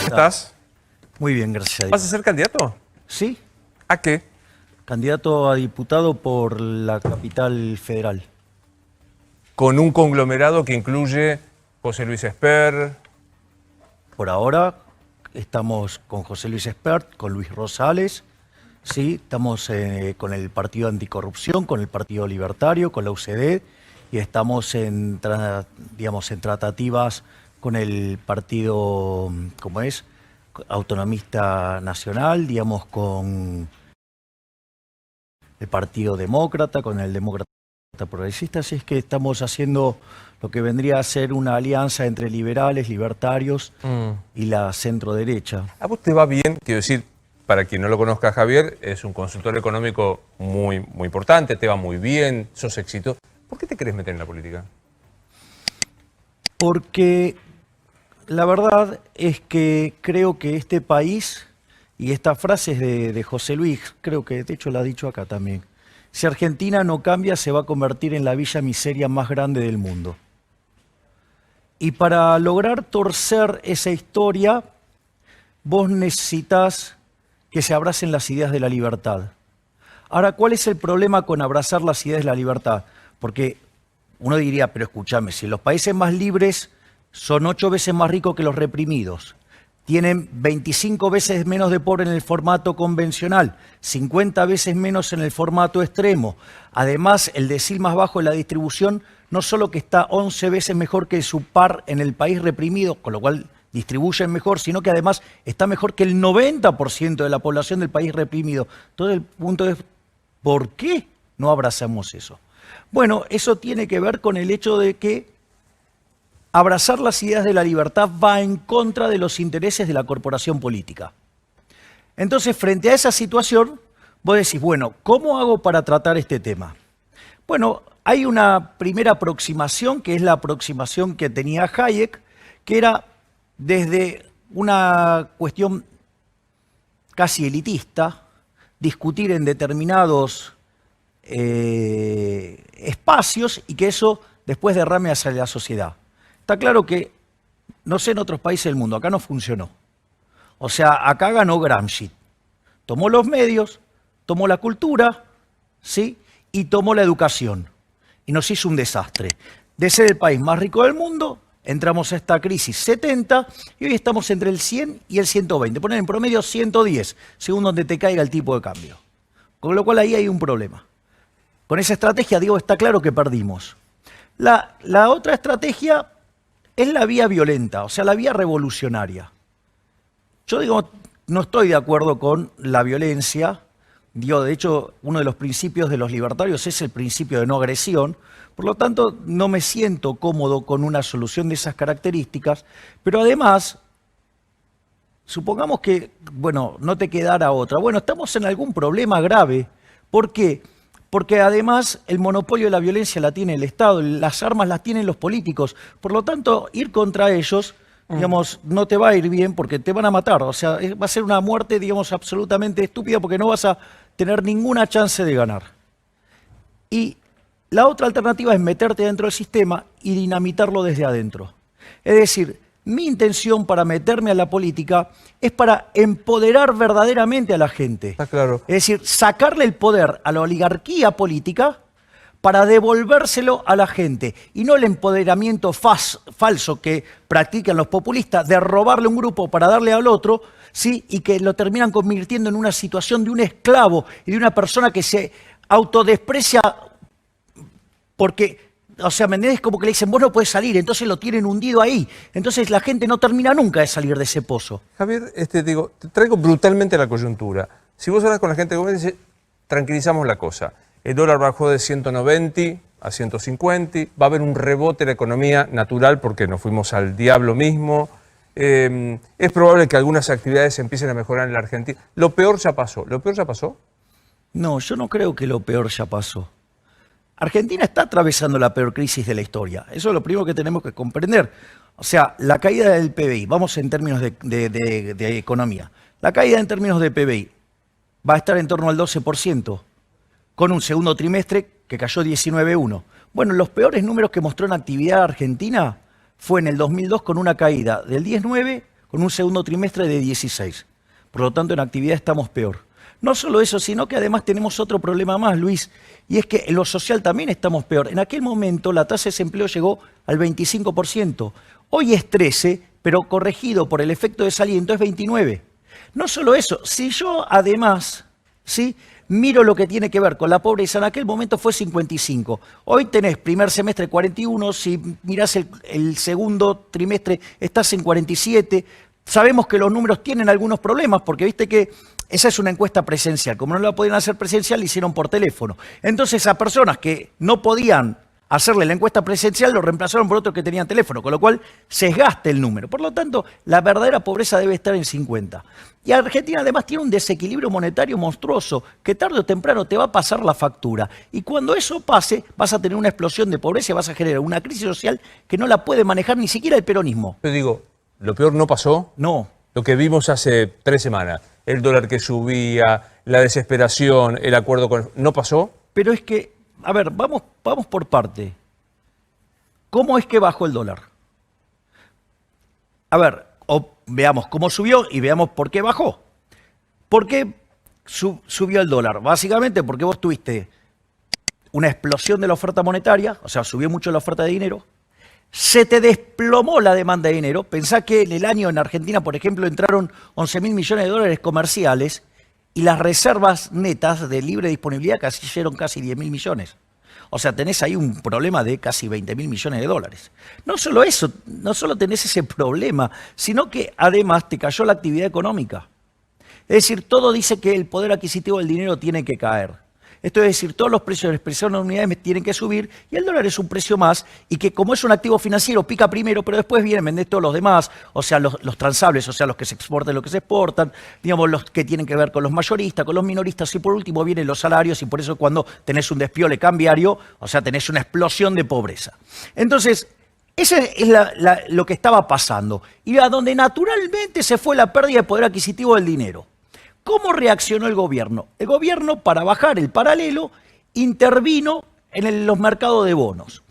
estás? Muy bien, gracias a Dios. ¿Vas a ser candidato? Sí, ¿A qué? candidato a diputado por la capital federal. Con un conglomerado que incluye José Luis Esper. Por ahora estamos con José Luis Espert, con Luis Rosales, sí, estamos con el Partido Anticorrupción, con el Partido Libertario, con la UCD, y estamos en tratativas con el Partido, ¿cómo es?, Autonomista Nacional, digamos, con el Partido Demócrata, con el Demócrata Progresista, así es que estamos haciendo lo que vendría a ser una alianza entre liberales, libertarios y la centro-derecha. ¿A vos te va bien? Quiero decir, para quien no lo conozca, Javier, es un consultor económico muy importante, te va muy bien, sos exitoso. ¿Por qué te querés meter en la política? Porque la verdad es que creo que este país, y esta frase es de José Luis, creo que de hecho la ha dicho acá también, si Argentina no cambia se va a convertir en la villa miseria más grande del mundo. Y para lograr torcer esa historia, vos necesitas que se abracen las ideas de la libertad. Ahora, ¿cuál es el problema con abrazar las ideas de la libertad? Porque uno diría, pero escúchame, si los países más libres son 8 veces más ricos que los reprimidos, tienen 25 veces menos de pobre en el formato convencional, 50 veces menos en el formato extremo. Además, el decil más bajo de la distribución no solo que está 11 veces mejor que su par en el país reprimido, con lo cual distribuyen mejor, sino que además está mejor que el 90% de la población del país reprimido. Entonces el punto es, ¿por qué no abrazamos eso? Bueno, eso tiene que ver con el hecho de que abrazar las ideas de la libertad va en contra de los intereses de la corporación política. Entonces, frente a esa situación, vos decís, bueno, ¿cómo hago para tratar este tema? Bueno, hay una primera aproximación, que es la aproximación que tenía Hayek, que era desde una cuestión casi elitista, discutir en determinados espacios y que eso después derrame hacia la sociedad. Está claro que, no sé en otros países del mundo, acá no funcionó. O sea, acá ganó Gramsci. Tomó los medios, tomó la cultura, ¿sí?, y tomó la educación. Y nos hizo un desastre. De ser el país más rico del mundo, entramos a esta crisis 70 y hoy estamos entre el 100 y el 120. Ponen en promedio 110, según donde te caiga el tipo de cambio. Con lo cual ahí hay un problema. Con esa estrategia, digo, está claro que perdimos. La otra estrategia es la vía violenta, o sea, la vía revolucionaria. Yo digo, no estoy de acuerdo con la violencia. Digo, de hecho, uno de los principios de los libertarios es el principio de no agresión. Por lo tanto, no me siento cómodo con una solución de esas características. Pero además, supongamos que, bueno, no te quedara otra. Bueno, estamos en algún problema grave. ¿Por qué? Porque además el monopolio de la violencia la tiene el Estado, las armas las tienen los políticos. Por lo tanto, ir contra ellos, digamos, no te va a ir bien porque te van a matar. O sea, va a ser una muerte, digamos, absolutamente estúpida porque no vas a tener ninguna chance de ganar. Y la otra alternativa es meterte dentro del sistema y dinamitarlo desde adentro. Es decir, mi intención para meterme a la política es para empoderar verdaderamente a la gente. Está claro. Es decir, sacarle el poder a la oligarquía política para devolvérselo a la gente. Y no el empoderamiento falso que practican los populistas de robarle un grupo para darle al otro, ¿sí?, y que lo terminan convirtiendo en una situación de un esclavo y de una persona que se autodesprecia porque... O sea, ¿me entendés? Como que le dicen, vos no podés salir, entonces lo tienen hundido ahí. Entonces la gente no termina nunca de salir de ese pozo. Javier, digo, te traigo brutalmente la coyuntura. Si vos hablas con la gente de gobierno, tranquilizamos la cosa. El dólar bajó de 190 a 150, va a haber un rebote en la economía natural porque nos fuimos al diablo mismo. Es probable que algunas actividades empiecen a mejorar en la Argentina. ¿Lo peor ya pasó? ¿Lo peor ya pasó? No, yo no creo que lo peor ya pasó. Argentina está atravesando la peor crisis de la historia. Eso es lo primero que tenemos que comprender. O sea, la caída del PBI, vamos en términos de economía. La caída en términos de PBI va a estar en torno al 12%, con un segundo trimestre que cayó 19,1%. Bueno, los peores números que mostró en actividad argentina fue en el 2002 con una caída del 10,9%, con un segundo trimestre de 16. Por lo tanto, en actividad estamos peor. No solo eso, sino que además tenemos otro problema más, Luis, y es que en lo social también estamos peor. En aquel momento la tasa de desempleo llegó al 25%. Hoy es 13%, pero corregido por el efecto de desaliento es 29%. No solo eso, si yo además, ¿sí?, miro lo que tiene que ver con la pobreza, en aquel momento fue 55. Hoy tenés primer semestre 41, si mirás el segundo trimestre estás en 47. Sabemos que los números tienen algunos problemas, porque viste que esa es una encuesta presencial. Como no la podían hacer presencial, la hicieron por teléfono. Entonces a personas que no podían hacerle la encuesta presencial lo reemplazaron por otros que tenían teléfono, con lo cual sesgaste el número. Por lo tanto, la verdadera pobreza debe estar en 50. Y Argentina además tiene un desequilibrio monetario monstruoso que tarde o temprano te va a pasar la factura. Y cuando eso pase, vas a tener una explosión de pobreza y vas a generar una crisis social que no la puede manejar ni siquiera el peronismo. Yo digo, lo peor no pasó. No. Lo que vimos hace 3 semanas, el dólar que subía, la desesperación, el acuerdo con... ¿No pasó? Pero es que, a ver, vamos por parte. ¿Cómo es que bajó el dólar? A ver, veamos cómo subió y veamos por qué bajó. ¿Por qué subió el dólar? Básicamente porque vos tuviste una explosión de la oferta monetaria, o sea, subió mucho la oferta de dinero, se te desplomó la demanda de dinero. Pensá que en el año en Argentina, por ejemplo, entraron 11.000 millones de dólares comerciales y las reservas netas de libre disponibilidad cayeron casi 10.000 millones. O sea, tenés ahí un problema de casi 20.000 millones de dólares. No solo eso, no solo tenés ese problema, sino que además te cayó la actividad económica. Es decir, todo dice que el poder adquisitivo del dinero tiene que caer. Esto es decir, todos los precios de expresión de unidades tienen que subir y el dólar es un precio más y que como es un activo financiero pica primero, pero después vienen a vender todos los demás, o sea, los transables, o sea, los que se exportan, los que se exportan, digamos, los que tienen que ver con los mayoristas, con los minoristas y por último vienen los salarios y por eso cuando tenés un despiole cambiario, o sea, tenés una explosión de pobreza. Entonces, ese es lo que estaba pasando y a donde naturalmente se fue la pérdida de poder adquisitivo del dinero. ¿Cómo reaccionó el gobierno? El gobierno, para bajar el paralelo, intervino en los mercados de bonos.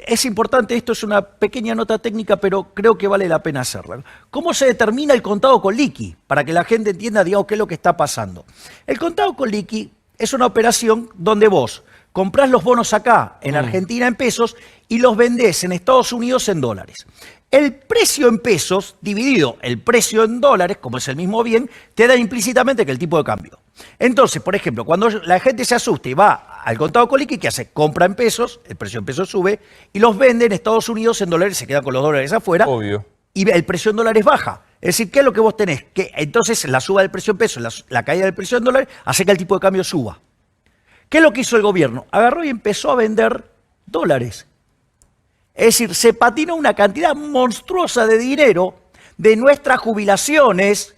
Es importante, esto es una pequeña nota técnica, pero creo que vale la pena hacerla. ¿Cómo se determina el contado con liqui? Para que la gente entienda, digamos, qué es lo que está pasando. El contado con liqui es una operación donde vos comprás los bonos acá, en Argentina, en pesos, y los vendés en Estados Unidos en dólares. El precio en pesos dividido el precio en dólares, como es el mismo bien, te da implícitamente que el tipo de cambio. Entonces, por ejemplo, cuando la gente se asusta y va al contado con liqui, ¿qué hace? Compra en pesos, el precio en pesos sube, y los vende en Estados Unidos en dólares, se quedan con los dólares afuera. Obvio. Y el precio en dólares baja. Es decir, ¿qué es lo que vos tenés? Que entonces la suba del precio en pesos, la caída del precio en dólares, hace que el tipo de cambio suba. ¿Qué es lo que hizo el gobierno? Agarró y empezó a vender dólares. Es decir, se patinó una cantidad monstruosa de dinero de nuestras jubilaciones.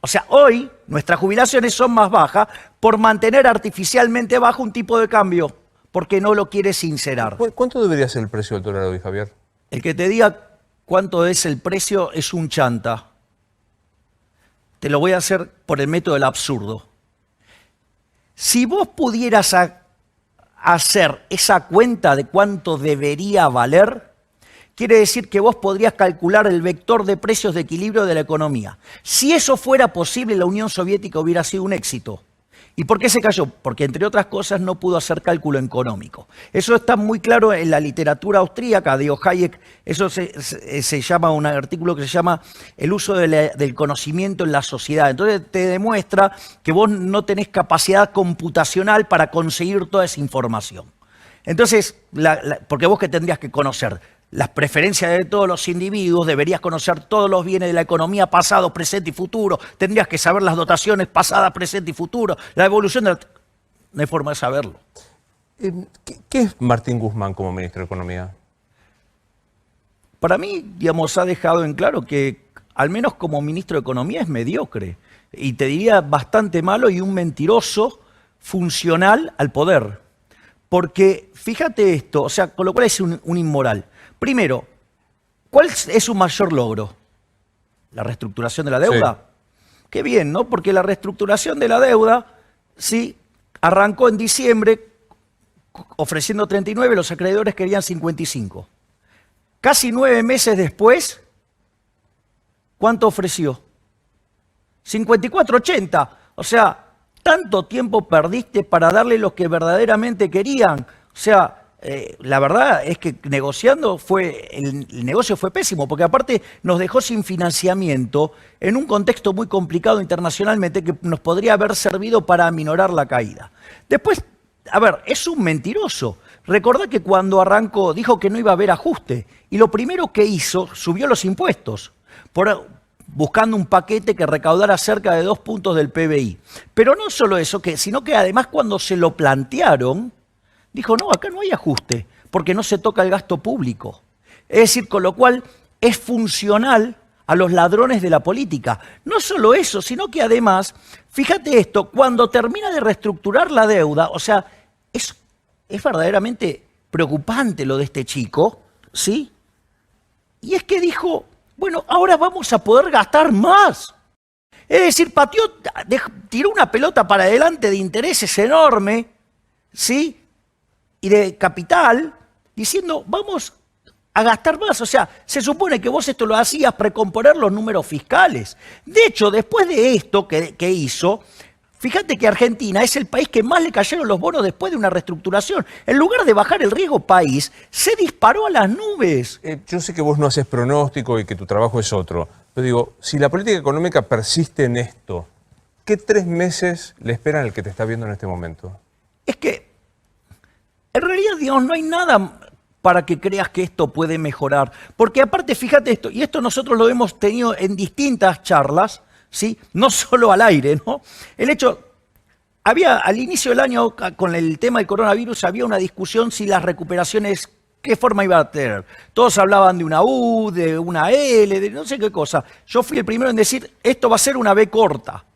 O sea, hoy nuestras jubilaciones son más bajas por mantener artificialmente bajo un tipo de cambio, porque no lo quiere sincerar. ¿Cuánto debería ser el precio del dólar hoy, Javier? El que te diga cuánto es el precio es un chanta. Te lo voy a hacer por el método del absurdo. Si vos pudieras hacer esa cuenta de cuánto debería valer, quiere decir que vos podrías calcular el vector de precios de equilibrio de la economía. Si eso fuera posible, la Unión Soviética hubiera sido un éxito. ¿Y por qué se cayó? Porque, entre otras cosas, no pudo hacer cálculo económico. Eso está muy claro en la literatura austríaca de Hayek. Eso se llama un artículo que se llama El uso del conocimiento en la sociedad. Entonces te demuestra que vos no tenés capacidad computacional para conseguir toda esa información. Entonces, porque vos que tendrías que conocer las preferencias de todos los individuos, deberías conocer todos los bienes de la economía, pasado, presente y futuro, tendrías que saber las dotaciones pasadas, presente y futuro, la evolución de la... No hay forma de saberlo. ¿Qué es Martín Guzmán como ministro de Economía? Para mí, digamos, ha dejado en claro que, al menos como ministro de Economía, es mediocre. Y te diría bastante malo y un mentiroso funcional al poder. Porque, fíjate esto, o sea, con lo cual es un inmoral. Primero, ¿cuál es su mayor logro? ¿La reestructuración de la deuda? Sí. Qué bien, ¿no? Porque la reestructuración de la deuda, sí, arrancó en diciembre ofreciendo 39, los acreedores querían 55. Casi 9 meses después, ¿cuánto ofreció? 54,80. O sea, tanto tiempo perdiste para darle lo que verdaderamente querían. O sea, la verdad es que negociando el negocio fue pésimo, porque aparte nos dejó sin financiamiento en un contexto muy complicado internacionalmente que nos podría haber servido para aminorar la caída. Después, a ver, es un mentiroso. Recordá que cuando arrancó dijo que no iba a haber ajuste y lo primero que hizo, subió los impuestos, buscando un paquete que recaudara cerca de 2 puntos del PBI. Pero no solo eso, sino que además cuando se lo plantearon, dijo, no, acá no hay ajuste, porque no se toca el gasto público. Es decir, con lo cual es funcional a los ladrones de la política. No solo eso, sino que además, fíjate esto, cuando termina de reestructurar la deuda, o sea, es verdaderamente preocupante lo de este chico, ¿sí? Y es que dijo, bueno, ahora vamos a poder gastar más. Es decir, tiró una pelota para adelante de intereses enorme, ¿sí? Y de capital, diciendo, vamos a gastar más. O sea, se supone que vos esto lo hacías precomponer los números fiscales. De hecho, después de esto que hizo, fíjate que Argentina es el país que más le cayeron los bonos después de una reestructuración. En lugar de bajar el riesgo país, se disparó a las nubes. Yo sé que vos no haces pronóstico y que tu trabajo es otro, pero digo, si la política económica persiste en esto, ¿qué 3 meses le esperan al que te está viendo en este momento? Es que, en realidad, digamos, no hay nada para que creas que esto puede mejorar. Porque aparte, fíjate esto, y esto nosotros lo hemos tenido en distintas charlas, ¿sí? No solo al aire, ¿no? El hecho, al inicio del año, con el tema del coronavirus, había una discusión si las recuperaciones, qué forma iba a tener. Todos hablaban de una U, de una L, de no sé qué cosa. Yo fui el primero en decir, esto va a ser una B corta.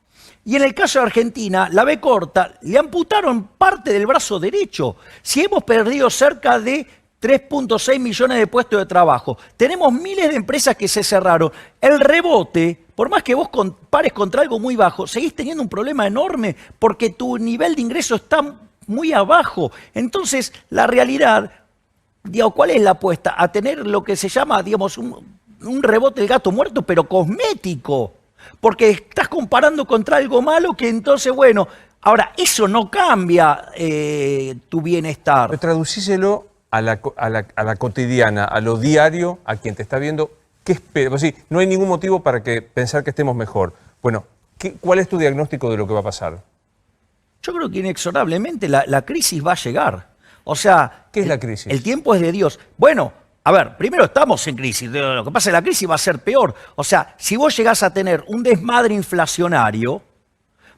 Y en el caso de Argentina, la B corta, le amputaron parte del brazo derecho. Si hemos perdido cerca de 3,6 millones de puestos de trabajo, tenemos miles de empresas que se cerraron, el rebote, por más que vos pares contra algo muy bajo, seguís teniendo un problema enorme porque tu nivel de ingreso está muy abajo. Entonces, la realidad, digamos, ¿cuál es la apuesta? A tener lo que se llama, digamos, un rebote del gato muerto, pero cosmético. Porque estás comparando contra algo malo que entonces, bueno, ahora, eso no cambia tu bienestar. Pero traducíselo a la cotidiana, a lo diario, a quien te está viendo. ¿Qué espera? Pues sí, no hay ningún motivo para pensar que estemos mejor. Bueno, ¿cuál es tu diagnóstico de lo que va a pasar? Yo creo que inexorablemente la crisis va a llegar. O sea, ¿qué es la crisis? El tiempo es de Dios. Bueno, a ver, primero estamos en crisis. Lo que pasa es que la crisis va a ser peor. O sea, si vos llegás a tener un desmadre inflacionario,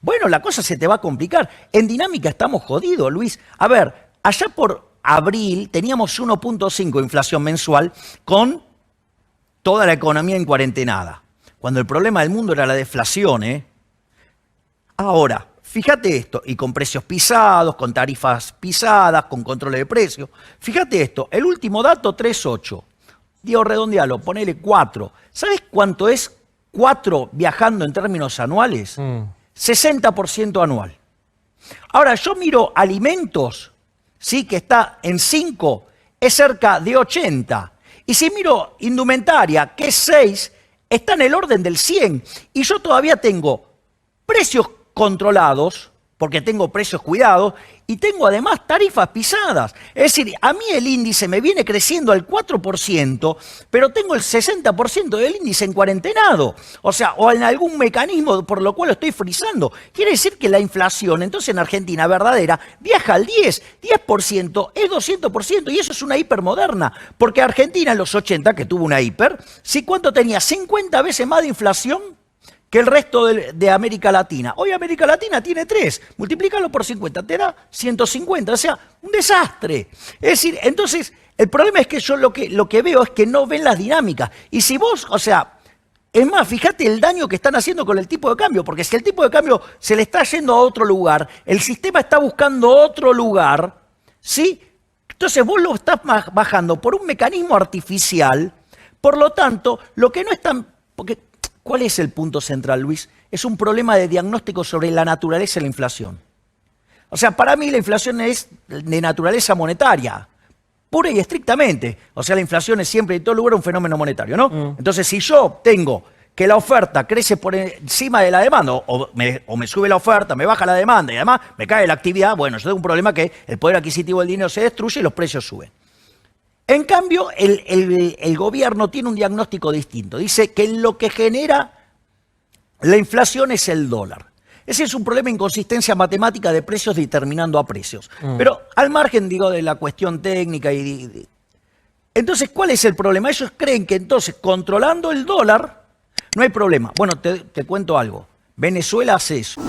bueno, la cosa se te va a complicar. En dinámica estamos jodidos, Luis. A ver, allá por abril teníamos 1,5 inflación mensual con toda la economía en cuarentenada. Cuando el problema del mundo era la deflación, ¿eh? Ahora, fíjate esto, y con precios pisados, con tarifas pisadas, con control de precios. Fíjate esto, el último dato, 3,8. Digo, redondealo, ponele 4. ¿Sabes cuánto es 4 viajando en términos anuales? 60% anual. Ahora, yo miro alimentos, ¿sí? Que está en 5, es cerca de 80. Y si miro indumentaria, que es 6, está en el orden del 100. Y yo todavía tengo precios controlados, porque tengo precios cuidados, y tengo además tarifas pisadas. Es decir, a mí el índice me viene creciendo al 4%, pero tengo el 60% del índice en cuarentenado. O sea, o en algún mecanismo por lo cual lo estoy frizando. Quiere decir que la inflación, entonces en Argentina verdadera, viaja al 10% es 200%, y eso es una hipermoderna. Porque Argentina en los 80, que tuvo una hiper, ¿sí? ¿Cuánto tenía? 50 veces más de inflación que el resto de América Latina. Hoy América Latina tiene 3, multiplícalo por 50, te da 150, o sea, un desastre. Es decir, entonces, el problema es que yo lo que veo es que no ven las dinámicas. Y si vos, o sea, es más, fíjate el daño que están haciendo con el tipo de cambio, porque si el tipo de cambio se le está yendo a otro lugar, el sistema está buscando otro lugar, ¿sí? Entonces vos lo estás bajando por un mecanismo artificial, por lo tanto, lo que no es tan... ¿Cuál es el punto central, Luis? Es un problema de diagnóstico sobre la naturaleza de la inflación. O sea, para mí la inflación es de naturaleza monetaria, pura y estrictamente. O sea, la inflación es siempre en todo lugar un fenómeno monetario, ¿no? Entonces, si yo tengo que la oferta crece por encima de la demanda, o me sube la oferta, me baja la demanda y además me cae la actividad, bueno, yo tengo un problema que el poder adquisitivo del dinero se destruye y los precios suben. En cambio, el gobierno tiene un diagnóstico distinto. Dice que lo que genera la inflación es el dólar. Ese es un problema de inconsistencia matemática de precios determinando a precios. Pero al margen, digo, de la cuestión técnica entonces, ¿cuál es el problema? Ellos creen que entonces, controlando el dólar, no hay problema. Bueno, te cuento algo. Venezuela hace eso.